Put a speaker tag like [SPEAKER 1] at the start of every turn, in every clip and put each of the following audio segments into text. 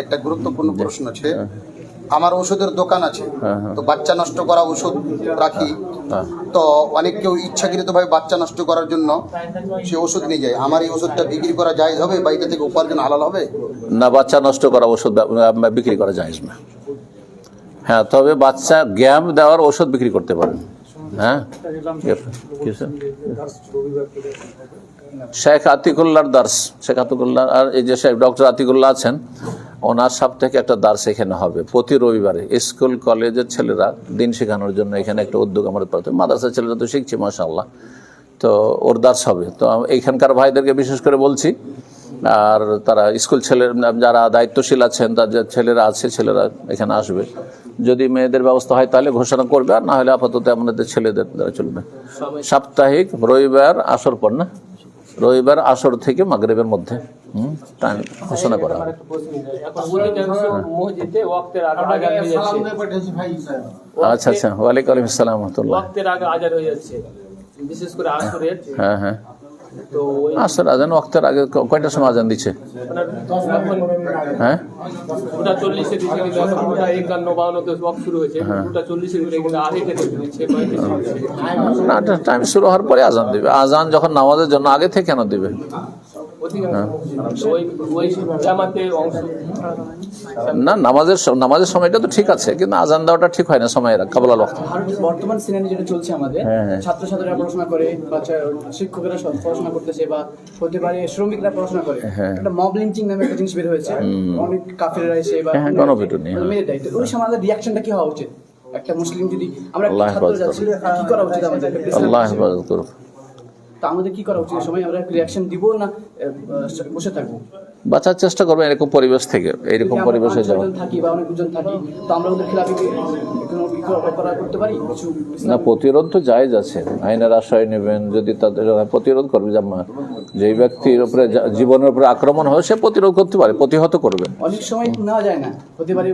[SPEAKER 1] একটা গুরুত্বপূর্ণ প্রশ্ন আছে। আমার ওষুধের দোকান আছে, তো বাচ্চা নষ্ট করা ওষুধ রাখি, তো অনেক কেউ ইচ্ছাকৃতভাবে বাচ্চা নষ্ট করার জন্য সে ওষুধ নিয়ে যায়। আমার এই ওষুধটা বিক্রি করা জায়েজ হবে বা এটা থেকে উপার্জন হালাল হবে?
[SPEAKER 2] না, বাচ্চা নষ্ট করা ওষুধ বিক্রি করা জায়েজ না। হ্যাঁ, তবে বাচ্চা জ্ঞান দেওয়ার ওষুধ বিক্রি করতে পারেন। হ্যাঁ, শেখ আতিকুল্লাহর দার্স, শেখ আতিকুল্লাহ আর এই যে শেখ ডক্টর আতিকুল্লাহ আছেন, ওনার থেকে একটা দার্স এখানে হবে প্রতি রবিবারে। স্কুল কলেজের ছেলেরা দিন শেখানোর জন্য এখানে একটা উদ্যোগ আমাদের পাঠাতে, মাদ্রাসার ছেলেরা তো শিখছে মাশাআল্লাহ, তো ওর দার্স হবে। তো এইখানকার ভাইদেরকে বিশেষ করে বলছি, আর তারা স্কুল ছেলে যারা দায়িত্বশীল আছেন, তাদের ছেলেরা আছে, ছেলেরা এখানে আসবে। যদি মেয়েদের ব্যবস্থা হয় তাহলে ঘোষণা করবে, আর না হলে আপাতত আমাদের ছেলেদের দ্বারা চলবে। সাপ্তাহিক রবিবার আসর পর, না রবিবার আসর থেকে মাগরিবের মধ্যে টাইম ঘোষণা করা হবে। আচ্ছা আচ্ছা, ওয়ালাইকুম আসসালাম ওয়া রাহমাতুল্লাহ। হ্যাঁ হ্যাঁ, আসর আজান ওয়াক্তের আগে কয়টার সময় আজান দিচ্ছে? হ্যাঁ, টাইম শুরু হওয়ার পরে আজান দিবে। আজান যখন নামাজের জন্য আগে থেকে কেন দিবে? না, নামাজের সময়টা তো ঠিক আছে, কিন্তু আজান দেওয়াটা ঠিক হয় না সময়ের কাবলাল ওয়াক্ত।
[SPEAKER 3] বর্তমান সিনারি যেটা চলছে আমাদের, ছাত্রছাত্রীরা পড়াশোনা করে, শিক্ষকেরা পড়াশোনা করতেছে, বা হতে পারে শ্রমিকরা পড়াশোনা করে, একটা মব লিঞ্চিং নামে একটা জিনিস বের হয়েছে, অনেক কাফেররা এসে বা
[SPEAKER 2] গণপিটুনি
[SPEAKER 3] মেরে দেয়। তো ওই সময় আমাদের রিয়াকশনটা কি হওয়া উচিত? একটা মুসলিম যদি আমরা ছাত্র যাচ্ছি, কি করা উচিত আমাদের?
[SPEAKER 2] আল্লাহ হেফাজত করুক।
[SPEAKER 3] তা আমাদের কি করা উচিত? সময় আমরা রিয়াকশন দিব না বসে থাকবো?
[SPEAKER 2] বাঁচার চেষ্টা করবে এরকম পরিবেশ থেকে, এইরকম পরিবেশে যাওয়া।
[SPEAKER 3] থাকি বা অনেকজন থাকি, তো আমরা ওদের খেলাফি করতে পারি কিছু
[SPEAKER 2] না, প্রতিরোধ তো জায়েজ আছে, আইনের আশ্রয় নেবেন। যদি তাদের প্রতিরোধ করবে, যেই ব্যক্তির উপরে জীবনের উপরে আক্রমণ হয় সে প্রতিরোধ করতে পারে, প্রতিহত করবে।
[SPEAKER 3] অনেক সময় নেওয়া যায় না, হতে পারে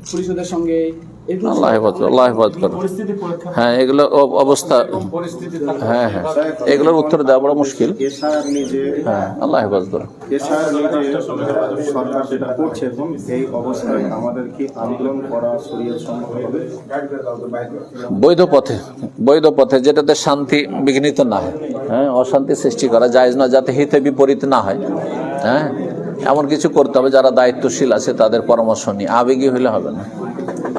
[SPEAKER 3] পুলিশদের সঙ্গে।
[SPEAKER 2] আল্লাহ হেফাজত করবে। হ্যাঁ, এগুলো অবস্থা, হ্যাঁ হ্যাঁ, এগুলোর উত্তর দেওয়া বড় মুশকিল। হ্যাঁ, আল্লাহ হেফাজত করবে।
[SPEAKER 4] সরকার যেটা করছে এই অবস্থায় আমাদের কি আন্দোলন করা শরীয়ত সম্মত হবে?
[SPEAKER 2] বৈধ পথে যেটাতে শান্তি বিঘ্নিত না হয়, হ্যাঁ, অশান্তি সৃষ্টি করা জায়েজ না, যাতে হিতে বিপরীত না হয়। হ্যাঁ, এমন কিছু করতে হবে যারা দায়িত্বশীল আছে তাদের পরামর্শ নিয়ে। আবেগী হইলে হবে না,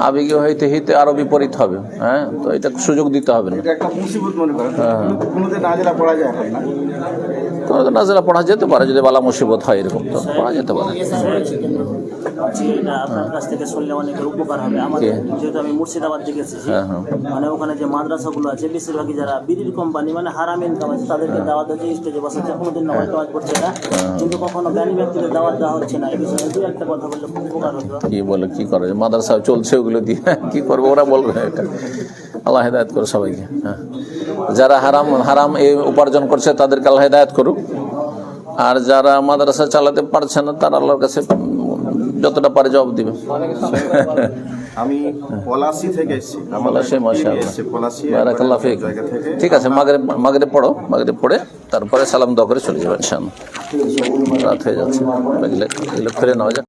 [SPEAKER 2] আবেগী হইতে হিতে আরো বিপরীত হবে। হ্যাঁ, তো এটা সুযোগ দিতে হবে না।
[SPEAKER 4] এটা একটা মুসিবত মনে করেন, কোনোদিন নাজেলা পড়া যায় না,
[SPEAKER 2] কোনোদিন নাজেলা পড়া যেতে পারে, যদি বালা মুসিবত হয় এরকম তো পড়া যেতে পারে।
[SPEAKER 5] আপনার কাছ থেকে শুনলে অনেকের উপকার হবে। আমাদের যেহেতু আমি মুর্শিদাবাদ থেকে এসেছি, মানে ওখানে যে মাদ্রাসাগুলো আছে বেশিরভাগই যারা বিড়ির কোম্পানি, মানে হারাম ইনকাম আছে, তাদেরকে দাওয়াত হচ্ছে, স্টেজে বসাচ্ছে, কোনোদিন নামাজ টামাজ পড়ছে না, কিন্তু কখনো জ্ঞানী ব্যক্তিদের দাওয়াত দেওয়া হচ্ছে না। এই বিষয়ে দু একটা কথা বললে খুব উপকার হতো।
[SPEAKER 2] কি বলে কি করে, মাদ্রাসা চলছে ওগুলো দিয়ে কি করবে ওরা বলবে। এটা আল্লাহ হেদায়েত করে সবাইকে। হ্যাঁ, যারা হারাম এই উপার্জন করছে তাদেরকে আল্লাহ হেদায়েত করুক, আর যারা মাদ্রাসা চালাতে পারছে না তারা আল্লাহর কাছে যতটা পারে জবাব দিবে।
[SPEAKER 4] আমি পলাশী থেকে এসেছি।
[SPEAKER 2] বারাকাল্লাহ ফিক। ঠিক আছে, মাগরিব পড়ো, মাগরিব পড়ে তারপরে সালাম দোয়া করে চলে যাবেন ইনশাআল্লাহ। রাত হয়ে যাচ্ছে, এগুলো ফিরে নেওয়া যায়।